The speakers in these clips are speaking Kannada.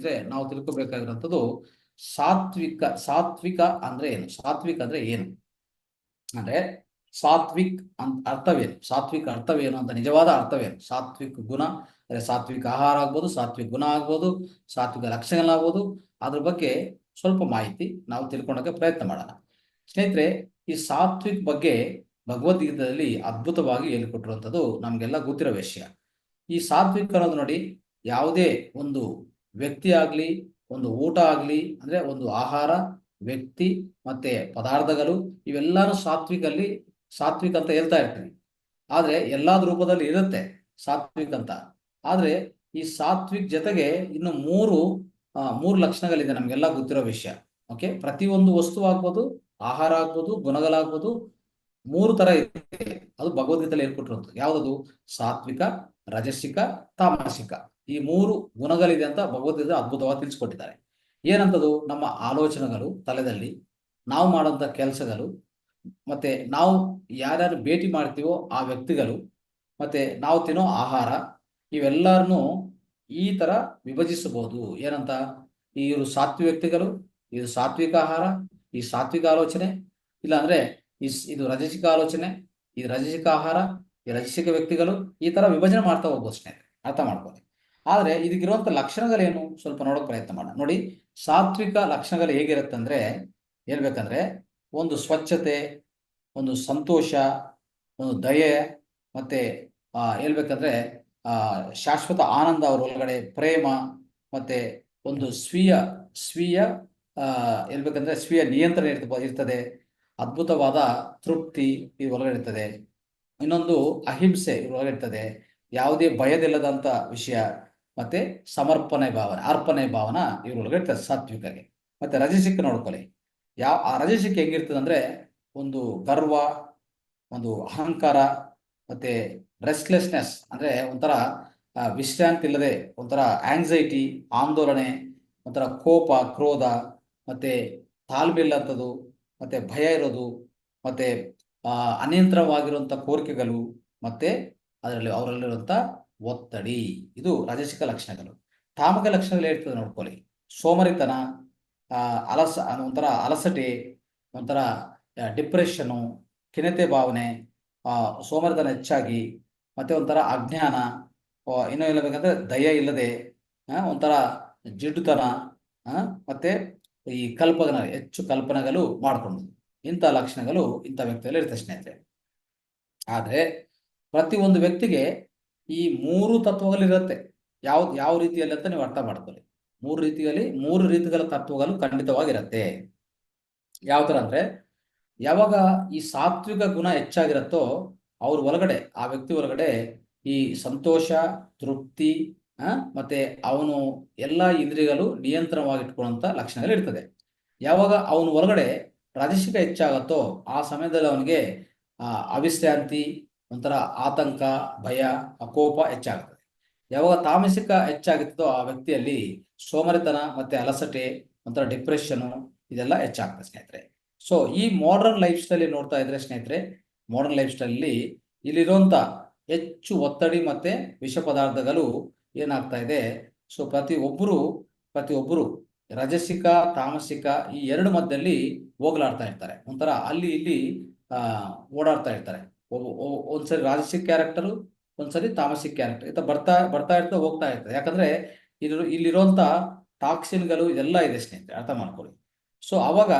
ಸ್ನೇಹಿತರೆ ನಾವು ತಿಳ್ಕೊಬೇಕಾಗಿರುವಂಥದ್ದು ಸಾತ್ವಿಕ ಅಂದ್ರೆ ಏನು? ಸಾತ್ವಿಕ ಅಂದ್ರೆ ಏನು ಅಂದ್ರೆ ಸಾತ್ವಿಕ್ ಅಂತ ಅರ್ಥವೇನು? ಸಾತ್ವಿಕ ಅರ್ಥವೇನು ಅಂತ, ನಿಜವಾದ ಅರ್ಥವೇನು? ಸಾತ್ವಿಕ ಗುಣ ಅಂದ್ರೆ ಸಾತ್ವಿಕ ಆಹಾರ ಆಗ್ಬೋದು, ಸಾತ್ವಿಕ ಗುಣ ಆಗ್ಬೋದು, ಸಾತ್ವಿಕ ಲಕ್ಷಣಗಳಾಗ್ಬೋದು. ಅದ್ರ ಬಗ್ಗೆ ಸ್ವಲ್ಪ ಮಾಹಿತಿ ನಾವು ತಿಳ್ಕೊಳ್ಳೋಕೆ ಪ್ರಯತ್ನ ಮಾಡೋಣ. ಸ್ನೇಹಿತರೆ, ಈ ಸಾತ್ವಿಕ್ ಬಗ್ಗೆ ಭಗವದ್ಗೀತೆಯಲ್ಲಿ ಅದ್ಭುತವಾಗಿ ಹೇಳಿಕೊಟ್ಟಿರುವಂಥದ್ದು ನಮಗೆಲ್ಲ ಗೊತ್ತಿರೋ ವಿಷಯ. ಈ ಸಾತ್ವಿಕ ಅನ್ನೋದು ನೋಡಿ, ಯಾವುದೇ ಒಂದು ವ್ಯಕ್ತಿ ಆಗಲಿ, ಒಂದು ಊಟ ಆಗಲಿ, ಅಂದ್ರೆ ಒಂದು ಆಹಾರ, ವ್ಯಕ್ತಿ ಮತ್ತೆ ಪದಾರ್ಥಗಳು ಇವೆಲ್ಲಾನು ಸಾತ್ವಿಕ ಅಂತ ಹೇಳ್ತಾ ಇರ್ತೀವಿ. ಆದ್ರೆ ಎಲ್ಲಾದ ರೂಪದಲ್ಲಿ ಇರುತ್ತೆ ಸಾತ್ವಿಕ್ ಅಂತ. ಆದ್ರೆ ಈ ಸಾತ್ವಿಕ್ ಜೊತೆಗೆ ಇನ್ನು ಮೂರು ಲಕ್ಷಣಗಳಿದೆ, ನಮ್ಗೆಲ್ಲ ಗೊತ್ತಿರೋ ವಿಷಯ. ಓಕೆ, ಪ್ರತಿಯೊಂದು ವಸ್ತು ಆಗ್ಬೋದು, ಆಹಾರ ಆಗ್ಬೋದು, ಗುಣಗಳಾಗ್ಬೋದು, ಮೂರು ತರ ಇದೆ. ಅದು ಭಗವದ್ಗೀತೆಯಲ್ಲಿ ಹೇಳ್ಕೊಟ್ಟಿರೋದು. ಯಾವ್ದದು? ಸಾತ್ವಿಕ, ರಜಸಿಕ, ತಾಮಸಿಕ. ಈ ಮೂರು ಗುಣಗಳಿದೆ ಅಂತ ಭಗವದ್ಗೀತೆ ಅದ್ಭುತವಾಗಿ ತಿಳಿಸ್ಕೊಟ್ಟಿದ್ದಾರೆ. ಏನಂತದು? ನಮ್ಮ ಆಲೋಚನೆಗಳು, ತಲೆದಲ್ಲಿ ನಾವು ಮಾಡುವಂತ ಕೆಲಸಗಳು, ಮತ್ತೆ ನಾವು ಯಾರ್ಯಾರು ಭೇಟಿ ಮಾಡ್ತೀವೋ ಆ ವ್ಯಕ್ತಿಗಳು, ಮತ್ತೆ ನಾವು ತಿನ್ನೋ ಆಹಾರ, ಇವೆಲ್ಲರನ್ನು ಈ ತರ ವಿಭಜಿಸಬಹುದು. ಏನಂತ? ಇವರು ಸಾತ್ವಿಕ ವ್ಯಕ್ತಿಗಳು, ಇದು ಸಾತ್ವಿಕ ಆಹಾರ, ಈ ಸಾತ್ವಿಕ ಆಲೋಚನೆ, ಇಲ್ಲ ಅಂದ್ರೆ ಇದು ರಜಸಿಕ ಆಲೋಚನೆ, ಇದು ರಜಸಿಕ ಆಹಾರ, ಈ ರಜಸಿಕ ವ್ಯಕ್ತಿಗಳು, ಈ ತರ ವಿಭಜನೆ ಮಾಡ್ತಾ ಹೋಗ್ಬೋದು ಸ್ನೇಹಿತರೆ, ಅರ್ಥ ಮಾಡ್ಕೊಳ್ಳಿ. ಆದ್ರೆ ಇದಕ್ಕಿರುವಂತ ಲಕ್ಷಣಗಳೇನು ಸ್ವಲ್ಪ ನೋಡೋಕೆ ಪ್ರಯತ್ನ ಮಾಡೋಣ. ನೋಡಿ, ಸಾತ್ವಿಕ ಲಕ್ಷಣಗಳು ಹೇಗಿರುತ್ತಂದ್ರೆ, ಹೇಳ್ಬೇಕಂದ್ರೆ ಒಂದು ಸ್ವಚ್ಛತೆ, ಒಂದು ಸಂತೋಷ, ಒಂದು ದಯೆ, ಮತ್ತೆ ಹೇಳ್ಬೇಕಂದ್ರೆ ಶಾಶ್ವತ ಆನಂದ ಅವ್ರ ಒಳಗಡೆ, ಪ್ರೇಮ, ಮತ್ತೆ ಒಂದು ಸ್ವೀಯ ಹೇಳ್ಬೇಕಂದ್ರೆ ಸ್ವೀಯ ನಿಯಂತ್ರಣ ಇರ್ತದೆ, ಅದ್ಭುತವಾದ ತೃಪ್ತಿ ಇದ್ರ ಒಳಗಡೆ ಇರ್ತದೆ. ಇನ್ನೊಂದು ಅಹಿಂಸೆ ಇದ್ರ ಒಳಗಡೆ ಇರ್ತದೆ, ಯಾವುದೇ ಭಯದಿಲ್ಲದಂತ ವಿಷಯ, ಮತ್ತೆ ಅರ್ಪಣೆ ಭಾವನ ಇವ್ರೊಳಗೆ ಇರ್ತದೆ ಸಾತ್ವಿಕಗೆ. ಮತ್ತೆ ರಜಸಿಕ ನೋಡ್ಕೊಳ್ಳಿ, ಆ ರಜಸಿಕ ಹೆಂಗಿರ್ತದೆ ಅಂದ್ರೆ ಒಂದು ಗರ್ವ, ಒಂದು ಅಹಂಕಾರ, ಮತ್ತೆ ರೆಸ್ಟ್ಲೆಸ್ನೆಸ್ ಅಂದ್ರೆ ಒಂಥರ ವಿಶ್ರಾಂತಿ ಇಲ್ಲದೆ, ಒಂಥರ ಆಂಗ್ಸೈಟಿ, ಆಂದೋಲನೆ, ಒಂಥರ ಕೋಪ, ಕ್ರೋಧ, ಮತ್ತೆ ತಾಳ್ಮೆ ಇಲ್ಲಂಥದ್ದು, ಮತ್ತೆ ಭಯ ಇರೋದು, ಮತ್ತೆ ಅನಿಯಂತ್ರಣವಾಗಿರುವಂತ ಕೋರಿಕೆಗಳು, ಮತ್ತೆ ಅವರಲ್ಲಿರುವಂತ ಒತ್ತಡಿ. ಇದು ರಾಜಸಿಕ ಲಕ್ಷಣಗಳು. ತಾಮಕ ಲಕ್ಷಣಗಳು ಹೇಳ್ತದೆ ನೋಡ್ಕೊಳ್ಳಿ, ಸೋಮರಿತನ, ಒಂಥರ ಅಲಸಟೆ, ಒಂಥರ ಡಿಪ್ರೆಷನು, ಖಿನ್ನತೆ ಭಾವನೆ, ಸೋಮರಿತನ ಹೆಚ್ಚಾಗಿ, ಮತ್ತೆ ಒಂಥರ ಅಜ್ಞಾನ, ಇನ್ನೂ ಹೇಳಬೇಕಂದ್ರೆ ದಯ ಇಲ್ಲದೆ, ಒಂಥರ ಜಿಡ್ಡುತನ, ಮತ್ತೆ ಈ ಹೆಚ್ಚು ಕಲ್ಪನೆಗಳು ಮಾಡಿಕೊಂಡು, ಇಂಥ ಲಕ್ಷಣಗಳು ಇಂಥ ವ್ಯಕ್ತಿಯಲ್ಲಿ ಇರ್ತದೆ ಸ್ನೇಹಿತರೆ. ಆದ್ರೆ ಪ್ರತಿ ಒಂದು ವ್ಯಕ್ತಿಗೆ ಈ ಮೂರು ತತ್ವಗಳಿರುತ್ತೆ. ಯಾವ ರೀತಿಯಲ್ಲಿ ಅಂತ ನೀವು ಅರ್ಥ ಮಾಡ್ಕೊಳ್ಳಿ. ಮೂರು ರೀತಿಗಳ ತತ್ವಗಳು ಖಂಡಿತವಾಗಿರುತ್ತೆ. ಯಾವ ತರ ಅಂದ್ರೆ, ಯಾವಾಗ ಈ ಸಾತ್ವಿಕ ಗುಣ ಹೆಚ್ಚಾಗಿರುತ್ತೋ ಅವ್ರ ಒಳಗಡೆ, ಆ ವ್ಯಕ್ತಿ ಒಳಗಡೆ ಈ ಸಂತೋಷ, ತೃಪ್ತಿ, ಮತ್ತೆ ಅವನು ಎಲ್ಲಾ ಇಂದ್ರಿಯಗಳು ನಿಯಂತ್ರಣವಾಗಿಟ್ಕೊಳ್ಳುವಂತ ಲಕ್ಷಣಗಳು ಇರ್ತದೆ. ಯಾವಾಗ ಅವನ ಒಳಗಡೆ ರಾಜಸಿಕ ಹೆಚ್ಚಾಗತ್ತೋ ಆ ಸಮಯದಲ್ಲಿ ಅವನಿಗೆ ಅವಿಶ್ರಾಂತಿ, ಒಂಥರ ಆತಂಕ, ಭಯ, ಕೋಪ ಹೆಚ್ಚಾಗ್ತದೆ. ಯಾವಾಗ ತಾಮಸಿಕ ಹೆಚ್ಚಾಗುತ್ತೋ ಆ ವ್ಯಕ್ತಿಯಲ್ಲಿ ಸೋಮರಿತನ, ಮತ್ತೆ ಅಲಸಟೆ, ಒಂಥರ ಡಿಪ್ರೆಷನ್, ಇದೆಲ್ಲ ಹೆಚ್ಚಾಗ್ತದೆ ಸ್ನೇಹಿತರೆ. ಸೊ ಈ ಮಾಡರ್ನ್ ಲೈಫ್ ಸ್ಟೈಲ್ ನೋಡ್ತಾ ಇದ್ರೆ ಸ್ನೇಹಿತರೆ, ಮಾಡರ್ನ್ ಲೈಫ್ ಸ್ಟೈಲ್ ಇಲ್ಲಿರುವಂತ ಹೆಚ್ಚು ಒತ್ತಡಿ ಮತ್ತೆ ವಿಷ ಪದಾರ್ಥಗಳು ಏನಾಗ್ತಾ ಇದೆ. ಸೊ ಪ್ರತಿಯೊಬ್ಬರು ರಜಸಿಕ, ತಾಮಸಿಕ ಈ ಎರಡು ಮಧ್ಯದಲ್ಲಿ ಹೋಗ್ಲಾಡ್ತಾ ಇರ್ತಾರೆ. ಒಂಥರ ಅಲ್ಲಿ ಇಲ್ಲಿ ಓಡಾಡ್ತಾ ಇರ್ತಾರೆ. ಒಂದ್ಸರಿ ರಾಜಸಿಕ ಕ್ಯಾರೆಕ್ಟರು, ಒಂದ್ಸರಿ ತಾಮಸಿಕ ಕ್ಯಾರೆಕ್ಟರ್ ಇತ್ತ ಬರ್ತಾ ಇರ್ತಾ ಹೋಗ್ತಾ ಇರ್ತಾರೆ. ಯಾಕಂದ್ರೆ ಇಲ್ಲಿರುವಂತ ಟಾಕ್ಸಿನ್ಗಳು ಇದೆಲ್ಲ ಇದೆ ಸ್ನೇಹಿತರೆ, ಅರ್ಥ ಮಾಡ್ಕೊಳ್ಳಿ. ಸೊ ಅವಾಗ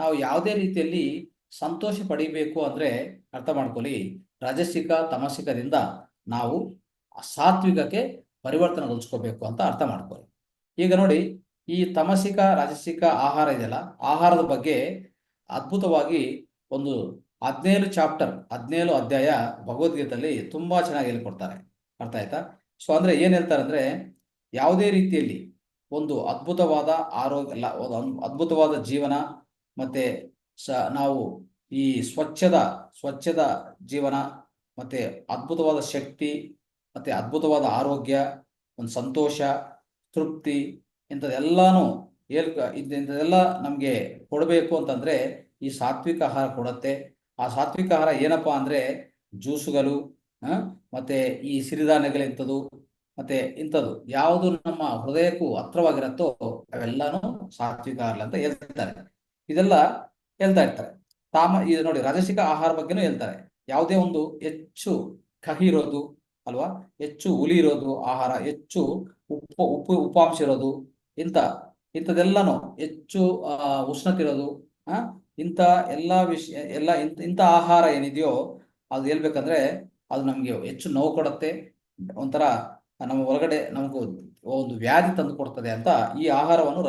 ನಾವು ಯಾವುದೇ ರೀತಿಯಲ್ಲಿ ಸಂತೋಷ ಪಡಿಬೇಕು ಅಂದ್ರೆ ಅರ್ಥ ಮಾಡ್ಕೊಳ್ಳಿ, ರಾಜಸಿಕ ತಮಸಿಕದಿಂದ ನಾವು ಸಾತ್ವಿಕಕ್ಕೆ ಪರಿವರ್ತನೆಗೊಳಿಸ್ಕೋಬೇಕು ಅಂತ ಅರ್ಥ ಮಾಡ್ಕೊಳ್ಳಿ. ಈಗ ನೋಡಿ, ಈ ತಮಸಿಕ ರಾಜಸಿಕ ಆಹಾರ ಇದೆಯಲ್ಲ, ಆಹಾರದ ಬಗ್ಗೆ ಅದ್ಭುತವಾಗಿ ಒಂದು 17 ಅಧ್ಯಾಯ ಭಗವದ್ಗೀತೆಯಲ್ಲಿ ತುಂಬಾ ಚೆನ್ನಾಗಿ ಹೇಳ್ಕೊಡ್ತಾರೆ. ಅರ್ಥ ಆಯ್ತಾ? ಸೊ ಅಂದ್ರೆ ಏನ್ ಹೇಳ್ತಾರೆ ಅಂದ್ರೆ, ಯಾವುದೇ ರೀತಿಯಲ್ಲಿ ಒಂದು ಅದ್ಭುತವಾದ ಆರೋಗ್ಯ, ಅದ್ಭುತವಾದ ಜೀವನ, ಮತ್ತೆ ನಾವು ಈ ಸ್ವಚ್ಛದ ಜೀವನ, ಮತ್ತೆ ಅದ್ಭುತವಾದ ಶಕ್ತಿ, ಮತ್ತೆ ಅದ್ಭುತವಾದ ಆರೋಗ್ಯ, ಒಂದು ಸಂತೋಷ, ತೃಪ್ತಿ, ಇಂಥದೆಲ್ಲ ನಮ್ಗೆ ಕೊಡಬೇಕು ಅಂತಂದ್ರೆ ಈ ಸಾತ್ವಿಕ ಆಹಾರ ಕೊಡತ್ತೆ. ಆ ಸಾತ್ವಿಕ ಆಹಾರ ಏನಪ್ಪಾ ಅಂದ್ರೆ ಜ್ಯೂಸುಗಳು, ಮತ್ತೆ ಈ ಸಿರಿಧಾನ್ಯಗಳಿಂಥದ್ದು, ಮತ್ತೆ ಇಂಥದ್ದು ಯಾವುದು ನಮ್ಮ ಹೃದಯಕ್ಕೂ ಹತ್ರವಾಗಿರತ್ತೋ ಅವೆಲ್ಲಾನು ಸಾತ್ವಿಕ ಆಹಾರ ಅಂತ ಹೇಳ್ತಾರೆ. ಇದೆಲ್ಲ ಹೇಳ್ತಾ ಇರ್ತಾರೆ. ಇದು ನೋಡಿ, ರಾಜಸಿಕ ಆಹಾರ ಬಗ್ಗೆನೂ ಹೇಳ್ತಾರೆ. ಯಾವುದೇ ಒಂದು ಹೆಚ್ಚು ಕಹಿ ಇರೋದು ಅಲ್ವಾ, ಹೆಚ್ಚು ಹುಳಿ ಇರೋದು ಆಹಾರ, ಹೆಚ್ಚು ಉಪಾಂಶ ಇರೋದು, ಇಂಥದೆಲ್ಲಾನು ಹೆಚ್ಚು ಉಷ್ಣತೆ ಇರೋದು, ಇಂಥ ಎಲ್ಲಾ ವಿಷಯ ಇಂಥ ಆಹಾರ ಏನಿದೆಯೋ ಅದು ಹೇಳ್ಬೇಕಂದ್ರೆ ಅದು ನಮ್ಗೆ ಹೆಚ್ಚು ನೋವು ಕೊಡುತ್ತೆ, ಒಂಥರ ನಮ್ಮ ಒಳಗಡೆ ನಮಗೂ ಒಂದು ವ್ಯಾಧಿ ತಂದು ಕೊಡ್ತದೆ ಅಂತ ಈ ಆಹಾರವನ್ನು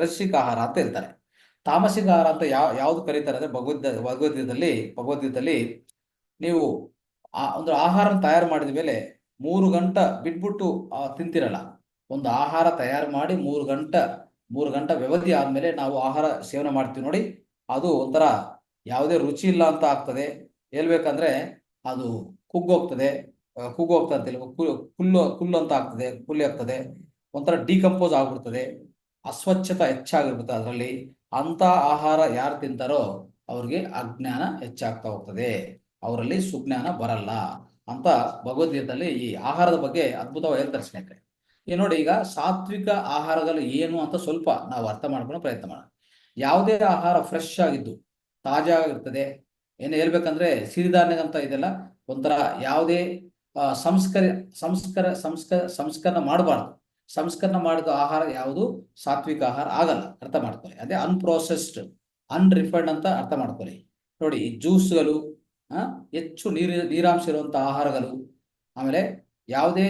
ರಜಸಿಕ ಆಹಾರ ಅಂತ ಹೇಳ್ತಾರೆ. ತಾಮಸಿಕ ಆಹಾರ ಅಂತ ಯಾವ್ದು ಕರೀತಾರೆ ಅಂದ್ರೆ ಭಗವದ್ಗೀತೆಯಲ್ಲಿ ನೀವು ಒಂದು ಆಹಾರ ತಯಾರು ಮಾಡಿದ ಮೇಲೆ 3 ಗಂಟೆ ಬಿಟ್ಬಿಟ್ಟು ತಿಂತಿರಲ್ಲ. ಒಂದು ಆಹಾರ ತಯಾರು ಮಾಡಿ 3 ಗಂಟೆ ವ್ಯವಧಿ ಆದ್ಮೇಲೆ ನಾವು ಆಹಾರ ಸೇವನೆ ಮಾಡ್ತೀವಿ ನೋಡಿ, ಅದು ಒಂಥರ ಯಾವುದೇ ರುಚಿ ಇಲ್ಲ ಅಂತ ಆಗ್ತದೆ. ಹೇಳ್ಬೇಕಂದ್ರೆ ಅದು ಕುಗ್ಗೋಗ್ತದೆ ಅಂತ ಕುಲ್ಲು ಅಂತ ಆಗ್ತದೆ, ಕುಲ್ಲಿ ಆಗ್ತದೆ, ಒಂಥರ ಡಿಕಂಪೋಸ್ ಆಗ್ಬಿಡ್ತದೆ, ಅಸ್ವಚ್ಛತೆ ಹೆಚ್ಚಾಗಿರ್ತದೆ ಅದರಲ್ಲಿ. ಅಂತ ಆಹಾರ ಯಾರು ತಿಂತಾರೋ ಅವ್ರಿಗೆ ಅಜ್ಞಾನ ಹೆಚ್ಚಾಗ್ತಾ ಹೋಗ್ತದೆ, ಅವರಲ್ಲಿ ಸುಜ್ಞಾನ ಬರಲ್ಲ ಅಂತ ಭಗವದ್ಗೀತೆಯಲ್ಲಿ ಈ ಆಹಾರದ ಬಗ್ಗೆ ಅದ್ಭುತವಾಗಿ ಹೇಳ್ತಾರೆ ಸ್ನೇಹಿತರೆ. ನೋಡಿ, ಈಗ ಸಾತ್ವಿಕ ಆಹಾರಗಳು ಏನು ಅಂತ ಸ್ವಲ್ಪ ನಾವು ಅರ್ಥ ಮಾಡ್ಕೊಳ್ಳೋ ಪ್ರಯತ್ನ ಮಾಡೋಣ. ಯಾವುದೇ ಆಹಾರ ಫ್ರೆಶ್ ಆಗಿದ್ದು ತಾಜಾ ಆಗಿರ್ತದೆ. ಏನು ಹೇಳ್ಬೇಕಂದ್ರೆ ಸಿರಿಧಾನ್ಯದಂತ ಇದೆಲ್ಲ ಒಂಥರ ಯಾವುದೇ ಸಂಸ್ಕರಣ ಮಾಡಬಾರ್ದು. ಸಂಸ್ಕರಣ ಮಾಡಿದ ಆಹಾರ ಯಾವುದು ಸಾತ್ವಿಕ ಆಹಾರ ಆಗಲ್ಲ, ಅರ್ಥ ಮಾಡ್ಕೊಳ್ಳಿ. ಅದೇ ಅನ್ಪ್ರೋಸೆಸ್ಡ್, ಅನ್ರಿಫೈನ್ಡ್ ಅಂತ ಅರ್ಥ ಮಾಡ್ಕೊಳ್ಳಿ. ನೋಡಿ, ಜ್ಯೂಸ್ಗಳು, ಹೆಚ್ಚು ನೀರಾಂಶ ಇರುವಂತಹ ಆಹಾರಗಳು, ಆಮೇಲೆ ಯಾವುದೇ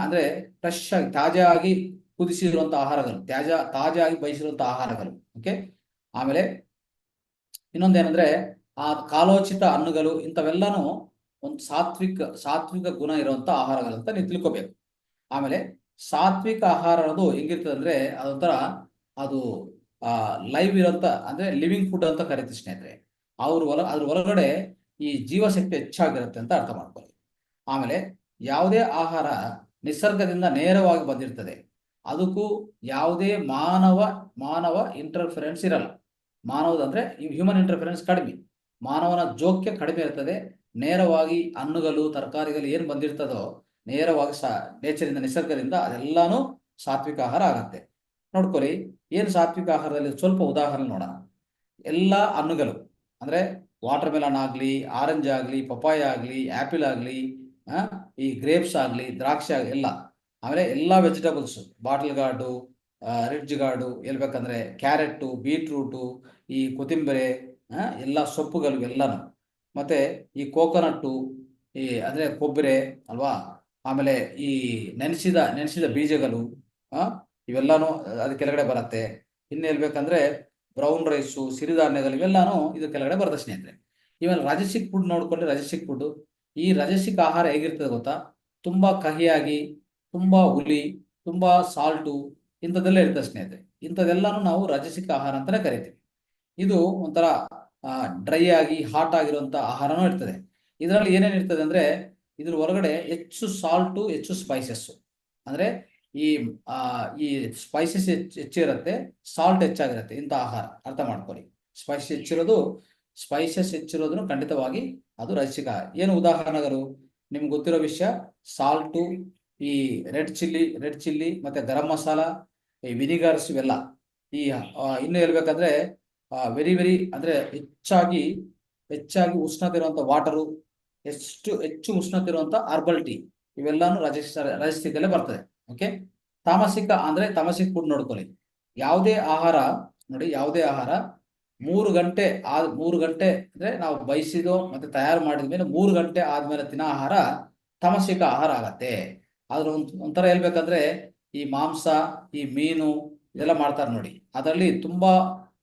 ಅಂದ್ರೆ ಫ್ರೆಶ್ ಆಗಿ ತಾಜಾಗಿ ಕುದಿಸಿರುವಂತ ಆಹಾರಗಳು, ತಾಜಾಗಿ ಬಯಸಿರುವಂತಹ ಆಹಾರಗಳು. ಓಕೆ, ಆಮೇಲೆ ಇನ್ನೊಂದೇನಂದ್ರೆ ಕಾಲೋಚಿತ ಹಣ್ಣುಗಳು, ಇಂಥವೆಲ್ಲಾನು ಒಂದು ಸಾತ್ವಿಕ ಗುಣ ಇರುವಂತ ಆಹಾರಗಳಂತ ನೀವು ತಿಳ್ಕೊಬೇಕು. ಆಮೇಲೆ ಸಾತ್ವಿಕ ಆಹಾರ ಅನ್ನೋದು ಹೆಂಗಿರ್ತದೆ ಅಂದ್ರೆ ಅದೊಂಥರ ಅದು ಲೈವ್ ಇರೋಂತ ಅಂದ್ರೆ ಲಿವಿಂಗ್ ಫುಡ್ ಅಂತ ಕರೀತೀವಿ ಸ್ನೇಹಿತರೆ. ಅದ್ರ ಒಳಗಡೆ ಈ ಜೀವಶಕ್ತಿ ಹೆಚ್ಚಾಗಿರುತ್ತೆ ಅಂತ ಅರ್ಥ ಮಾಡ್ಕೊಳ್ಳಿ. ಆಮೇಲೆ ಯಾವುದೇ ಆಹಾರ ನಿಸರ್ಗದಿಂದ ನೇರವಾಗಿ ಬಂದಿರ್ತದೆ, ಅದಕ್ಕೂ ಯಾವುದೇ ಮಾನವ ಇಂಟರ್ಫರೆನ್ಸ್ ಇರಲ್ಲ. ಮಾನವದಂದ್ರೆ ಹ್ಯೂಮನ್ ಇಂಟರ್ಫರೆನ್ಸ್ ಕಡಿಮೆ, ಮಾನವನ ಜೋಕ್ಯ ಕಡಿಮೆ ಇರ್ತದೆ. ನೇರವಾಗಿ ಹಣ್ಣುಗಳು ತರಕಾರಿಗಳು ಏನು ಬಂದಿರ್ತದೋ ನೇರವಾಗಿ ನೇಚರಿಂದ ನಿಸರ್ಗದಿಂದ ಅದೆಲ್ಲಾನು ಸಾತ್ವಿಕ ಆಹಾರ ಆಗತ್ತೆ. ನೋಡ್ಕೊಳ್ಳಿ, ಏನು ಸಾತ್ವಿಕ ಆಹಾರದಲ್ಲಿ ಸ್ವಲ್ಪ ಉದಾಹರಣೆ ನೋಡೋಣ. ಎಲ್ಲ ಹಣ್ಣುಗಳು ಅಂದ್ರೆ ವಾಟರ್ ಮೆಲನ್ ಆಗಲಿ, ಆರೆಂಜ್ ಆಗಲಿ, ಪಪಾಯ ಆಗಲಿ, ಆ್ಯಪಿಲ್ ಆಗಲಿ, ಈ ಗ್ರೇಪ್ಸ್ ಆಗಲಿ, ದ್ರಾಕ್ಷಿ ಆಗಲಿ ಎಲ್ಲ, ಆಮೇಲೆ ಎಲ್ಲ vegetables, bottle guard, ridge guard, ಹೇಳ್ಬೇಕಂದ್ರೆ ಕ್ಯಾರೆಟು, ಬೀಟ್ರೂಟು, ಈ ಕೊತ್ತಂಬರಿ, ಎಲ್ಲ ಸೊಪ್ಪುಗಳು ಎಲ್ಲಾನು, ಮತ್ತೆ ಈ ಕೋಕೋನಟ್ಟು, ಈ ಅಂದ್ರೆ ಕೊಬ್ಬರಿ ಅಲ್ವಾ, ಆಮೇಲೆ ಈ ನೆನೆಸಿದ ಬೀಜಗಳು, ಇವೆಲ್ಲಾನು ಅದ ಕೆಳಗಡೆ ಬರುತ್ತೆ. ಇನ್ನು ಹೇಳ್ಬೇಕಂದ್ರೆ ಬ್ರೌನ್ ರೈಸು, ಸಿರಿಧಾನ್ಯಗಳು ಇವೆಲ್ಲಾನು ಇದು ಕೆಳಗಡೆ ಬರುತ್ತೆ ಸ್ನೇಹಿತರೆ. ಇವೆಲ್ಲ ರಾಜಸಿಕ್ ಫುಡ್ ನೋಡ್ಕೊಂಡ್ರೆ, ರಾಜಸಿಕ್ ಫುಡ್, ಈ ರಾಜಸಿಕ ಆಹಾರ ಹೇಗಿರ್ತದೆ ಗೊತ್ತಾ, ತುಂಬಾ ಕಹಿಯಾಗಿ, ತುಂಬಾ ಹುಳಿ, ತುಂಬಾ ಸಾಲ್ಟು, ಇಂಥದ್ದೆಲ್ಲ ಇರ್ತದೆ ಸ್ನೇಹಿತರೆ. ಇಂಥದ್ದೆಲ್ಲಾನು ನಾವು ರಾಜಸಿಕ ಆಹಾರ ಅಂತಾನೆ ಕರಿತೀವಿ. ಇದು ಒಂಥರ ಡ್ರೈ ಆಗಿ ಹಾಟ್ ಆಗಿರುವಂತ ಆಹಾರನೂ ಇರ್ತದೆ. ಇದರಲ್ಲಿ ಏನೇನು ಇರ್ತದೆ ಅಂದ್ರೆ ಇದ್ರ ಹೊರಗಡೆ ಹೆಚ್ಚು ಸಾಲ್ಟು, ಹೆಚ್ಚು ಸ್ಪೈಸಸ್, ಅಂದ್ರೆ ಈ ಸ್ಪೈಸಸ್ ಹೆಚ್ಚಿರುತ್ತೆ, ಸಾಲ್ಟ್ ಹೆಚ್ಚಾಗಿರುತ್ತೆ ಇಂಥ ಆಹಾರ, ಅರ್ಥ ಮಾಡ್ಕೊಳ್ಳಿ. ಸ್ಪೈಸಸ್ ಹೆಚ್ಚಿರೋದನ್ನು ಖಂಡಿತವಾಗಿ ಅದು ರಾಜಸಿಕ. ಏನು ಉದಾಹರಣೆಗಳು ನಿಮ್ಗೆ ಗೊತ್ತಿರೋ ವಿಷಯ, ಸಾಲ್ಟು, ಈ ರೆಡ್ ಚಿಲ್ಲಿ ಮತ್ತೆ ಗರಂ ಮಸಾಲ, ಈ ವಿನಿಗರ್ಸ್ ಇವೆಲ್ಲ. ಈ ಇನ್ನು ಹೇಳ್ಬೇಕಂದ್ರೆ ವೆರಿ ಅಂದ್ರೆ ಹೆಚ್ಚಾಗಿ ಉಷ್ಣತೆ ಇರುವಂತ ವಾಟರು, ಹೆಚ್ಚು ಉಷ್ಣತೆ ಇರುವಂತ ಹರ್ಬಲ್ ಟೀ, ಇವೆಲ್ಲಾನು ರಾಜಸಿಕದಲ್ಲೇ ಬರ್ತದೆ. ಓಕೆ, ತಾಮಸಿಕ ಫುಡ್ ನೋಡ್ಕೊಳ್ಳಿ. ಯಾವುದೇ ಆಹಾರ ನೋಡಿ, ಯಾವುದೇ ಆಹಾರ 3 ಗಂಟೆ ಅಂದ್ರೆ ನಾವು ಬಯಸಿದೋ ಮತ್ತೆ ತಯಾರು ಮಾಡಿದ ಮೇಲೆ 3 ಗಂಟೆ ಆದ್ಮೇಲೆ ತಿನ್ನೋ ಆಹಾರ ತಾಮಸಿಕ ಆಹಾರ ಆಗತ್ತೆ. ಆದ್ರೆ ಒಂಥರ ಹೇಳ್ಬೇಕಂದ್ರೆ ಈ ಮಾಂಸ, ಈ ಮೀನು ಇದೆಲ್ಲ ಮಾಡ್ತಾರೆ ನೋಡಿ, ಅದರಲ್ಲಿ ತುಂಬಾ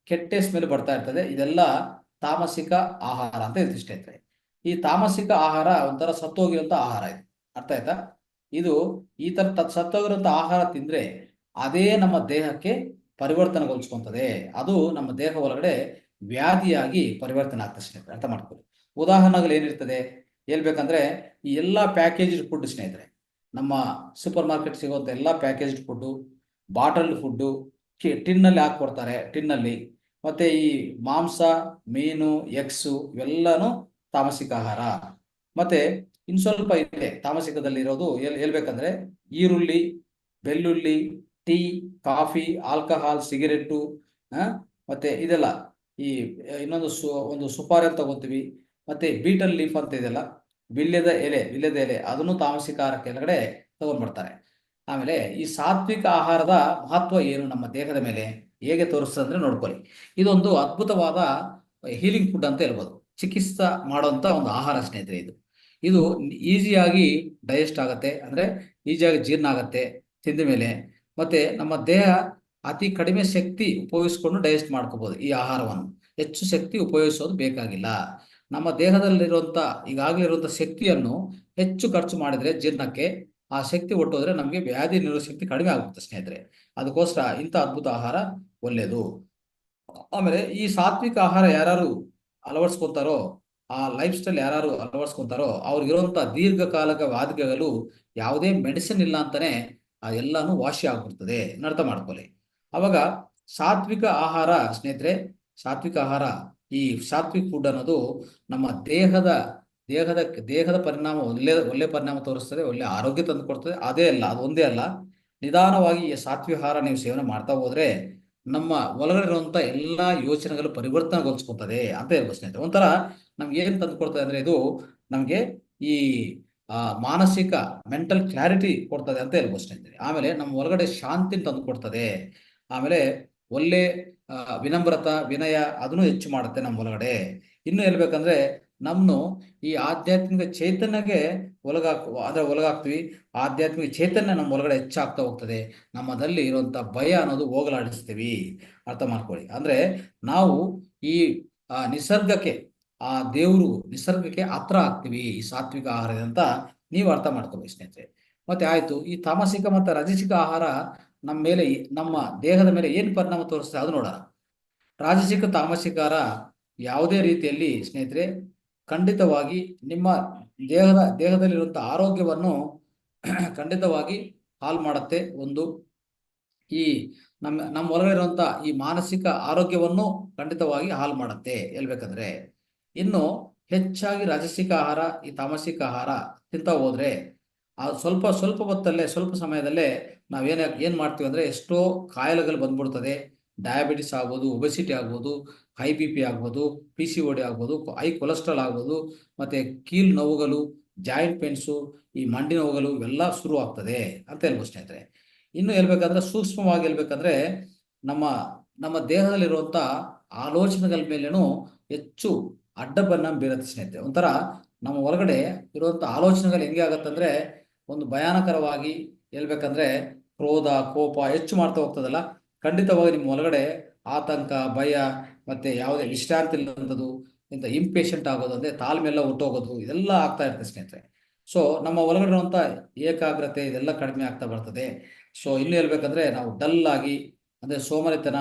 ಕೆಟ್ಟ ಸ್ಮೆಲ್ ಬರ್ತಾ ಇರ್ತದೆ. ಇದೆಲ್ಲ ತಾಮಸಿಕ ಆಹಾರ ಅಂತ ಸ್ನೇಹಿತರೆ. ಈ ತಾಮಸಿಕ ಆಹಾರ ಒಂಥರ ಸತ್ತೋಗಿರುವಂತ ಆಹಾರ, ಇದು ಅರ್ಥ ಆಯ್ತಾ. ಈ ತರ ಸತ್ತೋಗಿರುವಂತ ಆಹಾರ ತಿಂದ್ರೆ ಅದೇ ನಮ್ಮ ದೇಹಕ್ಕೆ ಪರಿವರ್ತನೆಗೊಳಿಸ್ಕೊಂತದೆ, ಅದು ನಮ್ಮ ದೇಹ ಒಳಗಡೆ ವ್ಯಾಧಿಯಾಗಿ ಪರಿವರ್ತನೆ ಆಗ್ತದೆ ಸ್ನೇಹಿತರೆ, ಅರ್ಥ ಮಾಡ್ಕೊಳ್ಳಿ. ಉದಾಹರಣೆಗಳು ಏನಿರ್ತದೆ ಹೇಳ್ಬೇಕಂದ್ರೆ ಈ ಎಲ್ಲಾ ಪ್ಯಾಕೇಜ್ಡ್ ಫುಡ್ ಸ್ನೇಹಿತರೆ, ನಮ್ಮ ಸೂಪರ್ ಮಾರ್ಕೆಟ್ ಸಿಗುವಂತ ಎಲ್ಲಾ ಪ್ಯಾಕೇಜ್ಡ್ ಫುಡ್ಡು, ಬಾಟಲ್ಡ್ ಫುಡ್ಡು, ಟಿನ್ನಲ್ಲಿ ಹಾಕೊಡ್ತಾರೆ, ಟಿನ್ನಲ್ಲಿ. ಮತ್ತೆ ಈ ಮಾಂಸ, ಮೀನು, ಎಗ್ಸು ಇವೆಲ್ಲಾನು ತಾಮಸಿಕ ಆಹಾರ. ಮತ್ತೆ ಇನ್ ಸ್ವಲ್ಪ ಇದೆ ತಾಮಸಿಕದಲ್ಲಿ ಇರೋದು ಹೇಳ್ಬೇಕಂದ್ರೆ ಈರುಳ್ಳಿ, ಬೆಳ್ಳುಳ್ಳಿ, ಟೀ, ಕಾಫಿ, ಆಲ್ಕಹಾಲ್, ಸಿಗರೆಟ್ಟು, ಮತ್ತೆ ಇದೆಲ್ಲ ಈ ಇನ್ನೊಂದು ಒಂದು ಸುಪಾರಿ ಅಂತ ತಗೋತೀವಿ. ಮತ್ತೆ ಬೀಟಲ್ ಲೀಫ್ ಅಂತ ಇದೆಯಲ್ಲ, ವಿಲ್ಯದ ಎಲೆ ಅದನ್ನು ತಾಮಸಿಕ ಆಹಾರ ಕೆಳಗಡೆ ತಗೊಂಡ್ಬರ್ತಾರೆ. ಆಮೇಲೆ ಈ ಸಾತ್ವಿಕ ಆಹಾರದ ಮಹತ್ವ ಏನು ನಮ್ಮ ದೇಹದ ಮೇಲೆ ಹೇಗೆ ತೋರಿಸ್ತದೆ ಅಂದ್ರೆ ನೋಡ್ಕೊಳ್ಳಿ. ಇದೊಂದು ಅದ್ಭುತವಾದ ಹೀಲಿಂಗ್ ಫುಡ್ ಅಂತ ಹೇಳ್ಬೋದು. ಚಿಕಿತ್ಸಾ ಮಾಡುವಂತ ಒಂದು ಆಹಾರ ಸ್ನೇಹಿತರೆ. ಇದು ಈಸಿಯಾಗಿ ಡೈಜೆಸ್ಟ್ ಆಗುತ್ತೆ, ಅಂದ್ರೆ ಈಸಿಯಾಗಿ ಜೀರ್ಣ ಆಗುತ್ತೆ ತಿಂದ ಮೇಲೆ. ಮತ್ತೆ ನಮ್ಮ ದೇಹ ಅತಿ ಕಡಿಮೆ ಶಕ್ತಿ ಉಪಯೋಗಿಸ್ಕೊಂಡು ಡೈಜೆಸ್ಟ್ ಮಾಡ್ಕೋಬಹುದು ಈ ಆಹಾರವನ್ನು. ಹೆಚ್ಚು ಶಕ್ತಿ ಉಪಯೋಗಿಸೋದು ಬೇಕಾಗಿಲ್ಲ. ನಮ್ಮ ದೇಹದಲ್ಲಿರುವಂತ ಈಗಾಗಲೇ ಇರುವಂತ ಶಕ್ತಿಯನ್ನು ಹೆಚ್ಚು ಖರ್ಚು ಮಾಡಿದ್ರೆ ಜೀರ್ಣಕ್ಕೆ ಆ ಶಕ್ತಿ ಒಟ್ಟೋದ್ರೆ ನಮಗೆ ವ್ಯಾಧಿ ನಿರೋಧಕ ಶಕ್ತಿ ಕಡಿಮೆ ಆಗುತ್ತೆ ಸ್ನೇಹಿತರೆ. ಅದಕ್ಕೋಸ್ಕರ ಇಂಥ ಅದ್ಭುತ ಆಹಾರ ಒಳ್ಳೆಯದು. ಆಮೇಲೆ ಈ ಸಾತ್ವಿಕ ಆಹಾರ ಯಾರು ಅಳವಡಿಸ್ಕೊತಾರೋ, ಆ ಲೈಫ್ ಸ್ಟೈಲ್ ಯಾರು ಅಳವಡಿಸ್ಕೊತಾರೋ ಅವ್ರಿಗಿರುವಂತ ದೀರ್ಘಕಾಲಕ ವ್ಯಾಧಿಗಳು ಯಾವುದೇ ಮೆಡಿಸಿನ್ ಇಲ್ಲ ಅಂತಾನೆ ಎಲ್ಲಾನು ವಾಸಿ ಆಗ್ಬಿಡ್ತದೆ. ಅರ್ಥ ಮಾಡ್ಕೊಳ್ಳಿ. ಅವಾಗ ಸಾತ್ವಿಕ ಆಹಾರ ಸ್ನೇಹಿತರೆ, ಸಾತ್ವಿಕ ಆಹಾರ, ಈ ಸಾತ್ವಿಕ್ ಫುಡ್ ಅನ್ನೋದು ನಮ್ಮ ದೇಹದ ಪರಿಣಾಮ ಒಳ್ಳೆ ಪರಿಣಾಮ ತೋರಿಸ್ತದೆ, ಒಳ್ಳೆ ಆರೋಗ್ಯ ತಂದು ಕೊಡ್ತದೆ. ಅದೇ ಅಲ್ಲ, ಅದು ಒಂದೇ ಅಲ್ಲ, ನಿಧಾನವಾಗಿ ಈ ಸಾತ್ವಿಕ ಆಹಾರ ನೀವು ಸೇವನೆ ಮಾಡ್ತಾ ಹೋದ್ರೆ ನಮ್ಮ ಒಳಗಡೆ ಇರುವಂತ ಎಲ್ಲಾ ಯೋಚನೆಗಳು ಪರಿವರ್ತನೆಗೊಳಿಸ್ಕೊತದೆ ಅಂತ ಹೇಳ್ಬೋದು ಸ್ನೇಹಿತರೆ. ಒಂಥರ ನಮ್ಗೆ ಏನ್ ತಂದು ಕೊಡ್ತದೆ ಅಂದ್ರೆ ಇದು ನಮ್ಗೆ ಈ ಮಾನಸಿಕ ಮೆಂಟಲ್ ಕ್ಲಾರಿಟಿ ಕೊಡ್ತದೆ ಅಂತ ಹೇಳ್ಬೋದು ಸ್ನೇಹಿತರೆ. ಆಮೇಲೆ ನಮ್ಮ ಒಳಗಡೆ ಶಾಂತಿ ತಂದು ಕೊಡ್ತದೆ. ಆಮೇಲೆ ಒಳ್ಳೆ ವಿನಯ ಅದನ್ನು ಹೆಚ್ಚು ಮಾಡುತ್ತೆ ನಮ್ಮ ಒಳಗಡೆ. ಇನ್ನು ಹೇಳ್ಬೇಕಂದ್ರೆ ನಮ್ನು ಈ ಆಧ್ಯಾತ್ಮಿಕ ಚೈತನ್ಯಗೆ ಒಳಗಾಗ್ತೀವಿ. ಆಧ್ಯಾತ್ಮಿಕ ಚೈತನ್ಯ ನಮ್ಮ ಒಳಗಡೆ ಹೆಚ್ಚಾಗ್ತಾ ಹೋಗ್ತದೆ. ನಮ್ಮದಲ್ಲಿ ಇರುವಂತ ಭಯ ಅನ್ನೋದು ಹೋಗಲಾಡಿಸ್ತೀವಿ. ಅರ್ಥ ಮಾಡ್ಕೊಳ್ಳಿ. ಅಂದ್ರೆ ನಾವು ಈ ನಿಸರ್ಗಕ್ಕೆ, ನಿಸರ್ಗಕ್ಕೆ ಹತ್ರ ಆಗ್ತೀವಿ ಈ ಸಾತ್ವಿಕ ಆಹಾರ ಅಂತ ನೀವು ಅರ್ಥ ಮಾಡ್ಕೋಬೇಕು ಸ್ನೇಹಿತರೆ. ಮತ್ತೆ ಆಯ್ತು, ಈ ತಾಮಸಿಕ ಮತ್ತು ರಾಜಸಿಕ ಆಹಾರ ನಮ್ಮ ದೇಹದ ಮೇಲೆ ಏನು ಪರಿಣಾಮ ತೋರಿಸ್ತದೆ ಅದು ನೋಡೋಣ. ರಾಜಸಿಕ ತಾಮಸಿಕಾರ ಯಾವುದೇ ರೀತಿಯಲ್ಲಿ ಸ್ನೇಹಿತರೆ ಖಂಡಿತವಾಗಿ ನಿಮ್ಮ ದೇಹದಲ್ಲಿರುವಂತಹ ಆರೋಗ್ಯವನ್ನು ಖಂಡಿತವಾಗಿ ಹಾಳು ಮಾಡುತ್ತೆ. ಒಂದು ಈ ನಮ್ಮ ಒಳಗಡೆ ಇರುವಂತ ಈ ಮಾನಸಿಕ ಆರೋಗ್ಯವನ್ನು ಖಂಡಿತವಾಗಿ ಹಾಳು ಮಾಡುತ್ತೆ ಹೇಳ್ಬೇಕಂದ್ರೆ. ಇನ್ನು ಹೆಚ್ಚಾಗಿ ರಾಜಸಿಕ ಆಹಾರ, ಈ ತಾಮಸಿಕ ಆಹಾರ ತಿಂತ ಹೋದ್ರೆ ಸ್ವಲ್ಪ ಸ್ವಲ್ಪ ಸಮಯದಲ್ಲೇ ಏನ್ ಮಾಡ್ತೀವಿ ಅಂದ್ರೆ ಎಷ್ಟೋ ಕಾಯಿಲೆಗಳು ಬಂದ್ಬಿಡ್ತದೆ. ಡಯಾಬಿಟಿಸ್ ಆಗ್ಬೋದು, ಒಬೆಸಿಟಿ ಆಗ್ಬೋದು, ಹೈ BP ಆಗ್ಬೋದು, PCOD ಆಗ್ಬೋದು, ಹೈ ಕೊಲೆಸ್ಟ್ರಾಲ್ ಆಗ್ಬೋದು, ಮತ್ತೆ ಕೀಲ್ ನೋವುಗಳು, ಜಾಯಿಂಟ್ ಪೇನ್ಸು, ಈ ಮಂಡಿ ನೋವುಗಳು ಇವೆಲ್ಲ ಶುರು ಆಗ್ತದೆ ಅಂತ ಹೇಳ್ಬೋದು ಸ್ನೇಹಿತರೆ. ಇನ್ನು ಹೇಳ್ಬೇಕಂದ್ರೆ ಸೂಕ್ಷ್ಮವಾಗಿ ಹೇಳ್ಬೇಕಂದ್ರೆ ನಮ್ಮ ದೇಹದಲ್ಲಿರುವಂತ ಆಲೋಚನೆಗಳ ಮೇಲೇನು ಹೆಚ್ಚು ಅಡ್ಡ ಪರಿಣಾಮ ಬೀರುತ್ತೆ ಸ್ನೇಹಿತರೆ. ಒಂಥರ ನಮ್ಮ ಒಳಗಡೆ ಇರುವಂತ ಆಲೋಚನೆಗಳು ಹೆಂಗೆ ಆಗತ್ತಂದ್ರೆ ಒಂದು ಭಯಾನಕರವಾಗಿ ಹೇಳ್ಬೇಕಂದ್ರೆ ಕ್ರೋಧ, ಕೋಪ ಹೆಚ್ಚು ಮಾಡ್ತಾ ಹೋಗ್ತದಲ್ಲ. ಖಂಡಿತವಾಗಿ ನಿಮ್ಮ ಒಳಗಡೆ ಆತಂಕ, ಭಯ, ಮತ್ತೆ ಯಾವುದೇ ವಿಶ್ರಾಂತಿ ಇಲ್ಲದಂಥದ್ದು, ಇಂಥ ಇಂಪೇಷಂಟ್ ಆಗೋದು, ಅಂದ್ರೆ ತಾಳ್ಮೆ ಎಲ್ಲ ಹೊಟ್ಟೋಗೋದು, ಇದೆಲ್ಲ ಆಗ್ತಾ ಇರ್ತದೆ ಸ್ನೇಹಿತರೆ. ಸೊ ನಮ್ಮ ಒಳಗಡೆ ಇರುವಂತ ಏಕಾಗ್ರತೆ ಇದೆಲ್ಲ ಕಡಿಮೆ ಆಗ್ತಾ ಬರ್ತದೆ. ಸೊ ಇನ್ನು ಹೇಳ್ಬೇಕಂದ್ರೆ ನಾವು ಡಲ್ ಆಗಿ, ಅಂದ್ರೆ ಸೋಮರಿತನ,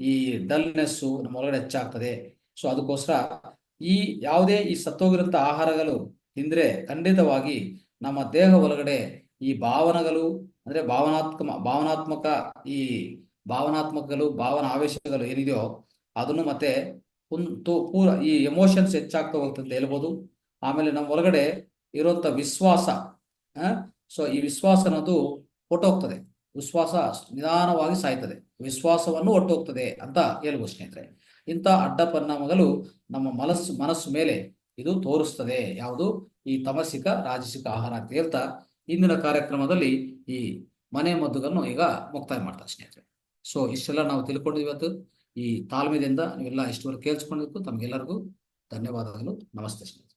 ಈ ಡಲ್ನೆಸ್ಸು ನಮ್ಮ ಒಳಗಡೆ ಹೆಚ್ಚಾಗ್ತದೆ. ಸೊ ಅದಕ್ಕೋಸ್ಕರ ಈ ಸತ್ತೋಗಿರುವಂತ ಆಹಾರಗಳು ತಿಂದ್ರೆ ಖಂಡಿತವಾಗಿ ನಮ್ಮ ದೇಹ ಒಳಗಡೆ ಈ ಭಾವನೆಗಳು, ಅಂದ್ರೆ ಭಾವನಾತ್ಮಕಗಳು, ಭಾವನಾ ಆವೇಶಗಳು ಏನಿದೆಯೋ ಅದನ್ನು ಮತ್ತೆ ಪೂರ ಈ ಎಮೋಷನ್ಸ್ ಹೆಚ್ಚಾಗ್ತಾ ಹೋಗ್ತದೆ ಹೇಳ್ಬೋದು. ಆಮೇಲೆ ನಮ್ಮ ಒಳಗಡೆ ಇರುವಂತ ವಿಶ್ವಾಸ, ಸೊ ಈ ವಿಶ್ವಾಸ ಅನ್ನೋದು ಹೊಟ್ಟೋಗ್ತದೆ. ವಿಶ್ವಾಸ ನಿಧಾನವಾಗಿ ಸಾಯ್ತದೆ, ವಿಶ್ವಾಸವನ್ನು ಹೊಟ್ಟೋಗ್ತದೆ ಅಂತ ಹೇಳ್ಬೋದು ಸ್ನೇಹಿತರೆ. ಇಂಥ ಅಡ್ಡ ಪರಿಣಾಮಗಳು ನಮ್ಮ ಮನಸ್ಸು ಮೇಲೆ ಇದು ತೋರಿಸ್ತದೆ. ಯಾವುದು ಈ ತಮಸಿಕ ರಾಜಸಿಕ ಆಹಾರ ಅಂತ ಹೇಳ್ತಾ ಇಂದಿನ ಕಾರ್ಯಕ್ರಮದಲ್ಲಿ ಈ ಮನೆ ಮದ್ದುಗಳನ್ನು ಈಗ ಮುಕ್ತಾಯ ಮಾಡ್ತಾರೆ ಸ್ನೇಹಿತರೆ. ಸೊ ಇಷ್ಟೆಲ್ಲ ನಾವು ತಿಳ್ಕೊಂಡು ಇವತ್ತು ಈ ತಾಳ್ಮೆದಿಂದ ನೀವೆಲ್ಲ ಇಷ್ಟವರೆಗೆ ಕೇಳಿಸ್ಕೊಂಡಿದ್ದು ತಮಗೆಲ್ಲರಿಗೂ ಧನ್ಯವಾದಗಳು. ನಮಸ್ತೆ ಸ್ನೇಹಿತರೆ.